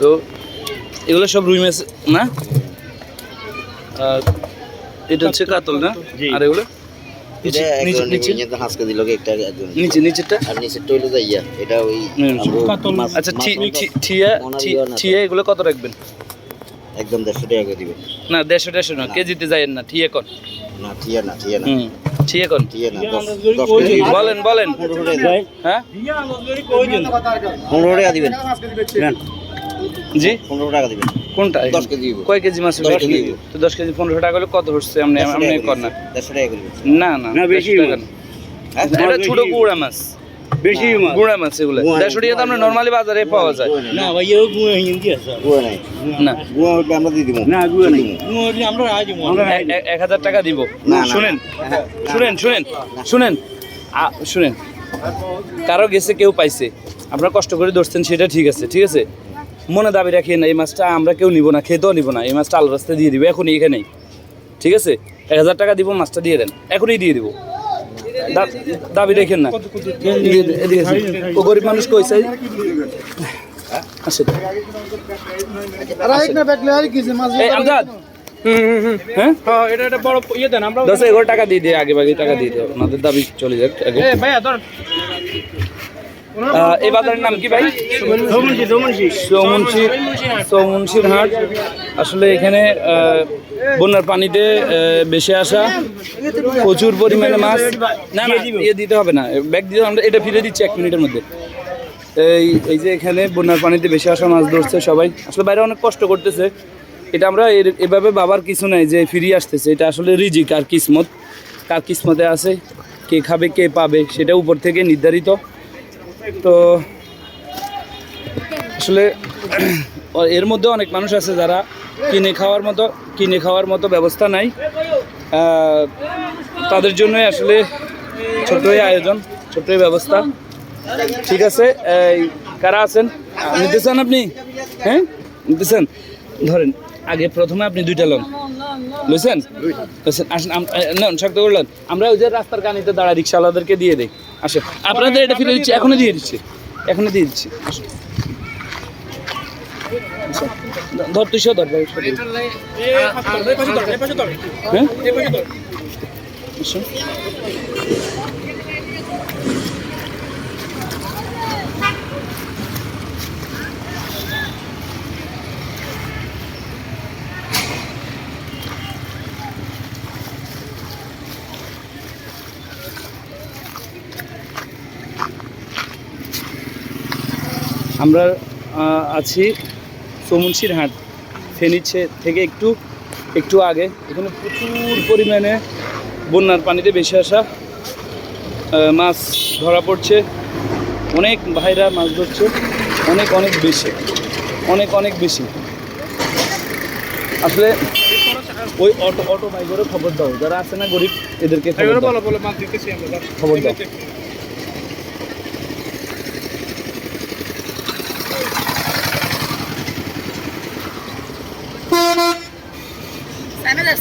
তো এগুলো সব রুই মাছ না? আর এটা হচ্ছে কাতল না? আর এগুলো নিচেরটা এটা ওই আচ্ছা ঠিয়া এগুলো কত রাখবেন? একদম 150 টাকা করে দিবেন। না 150 না, কেজিতে যায়েন না, ঠিয়া কোন না ঠিয়া না ঠিয়া কোন বলেন হ্যাঁ 15 টাকা দিবেন। জি 15 টাকা দিবেন। কোনটা 10 কেজি কয় কেজি মাছ? 10 কেজি তো 10 কেজি 15 টাকা হলে কত হচ্ছে? আপনি কর না 150 টাকা করে দিবেন। না বেশি টাকা না, এটা ছোট গুড়া মাছ, বেশি গুড়া মাছ এগুলো 150 টাকা তো আমরা নরমালি বাজারে পাওয়া যায় না ভাই এও গুয়া হিন্দি আছে গুয়া নাই না গুয়া হলে আমরা দিয়ে দিব না গুয়া নাই গুয়া হলে আমরা আজ আমরা 1000 টাকা দিব। শুনেন শুনেন কারো গেছে কেউ পাইছে, আপনারা কষ্ট করে ধরছেন সেটা ঠিক আছে, মনে দাবি রাখেন এই মাছটা আমরা কেউ নিব না, খেতেও নিব না, এই মাছটা আলো রাস্তায় দিয়ে দিব এখনই এখানেই, ঠিক আছে? 1000 টাকা দিব, মাছটা দিয়ে দেন, এখনই দিয়ে দিব, দাবি রেখেন না। ও গরিব মানুষ কই চাই টাকা দিয়ে দিয়ে আগে টাকা দিয়ে দেয়, ওনাদের দাবি চলে যাক আগে। এই বাজারের নাম কি ভাই? চৌমুনশির হাট। আসলে এখানে বন্যার পানিতে বেশি আসা প্রচুর পরিমাণে মাছ। না ইয়ে দিতে হবে না, ব্যাগ দিতে, আমরা এটা ফিরে দিচ্ছি 1 মিনিটের মধ্যে। এই যে এখানে বন্যার পানিতে বেশি আসা মাছ ধরছে সবাই, আসলে বাইরে অনেক কষ্ট করতেছে। এটা আমরা এভাবে বাবার কিছু নাই যে ফিরিয়ে আসতেছে, এটা আসলে রিজিক আর কিসমত, কার কিসমতে আছে, কে খাবে কে পাবে সেটা উপর থেকে নির্ধারিত। তো আসলে এর মধ্যে অনেক মানুষ আছে যারা কিনে খাওয়ার মতো ব্যবস্থা নাই, তাদের জন্যই আসলে ছোট্টই আয়োজন, ছোট্টই ব্যবস্থা, ঠিক আছে? কারা আছেন? নিতেছেন আপনি? হ্যাঁ নিতেছেন, ধরেন আগে প্রথমে আপনি 2টা লন লইছেন, আসেন শক্ত করলেন। আমরা ওই যে রাস্তার কানিতে দাঁড়া রিক্সাওয়ালাদেরকে দিয়ে দিই, আসে আপনাদের এটা ফিরে দিচ্ছি, এখনই দিয়ে দিচ্ছি আসুন। ধর 200 ধর ভাই, হ্যাঁ আমরা আছি চৌমুনশির হাট, ফেনীর থেকে একটু আগে। এখানে প্রচুর পরিমাণে বন্যার পানিতে বেশি আসা মাছ ধরা পড়ছে, অনেক ভাইরা মাছ ধরছে, অনেক বেশি। আসলে ওই অটো ভাই করে খবর দাও, যারা আছে না গরিব এদেরকে খবর দাও।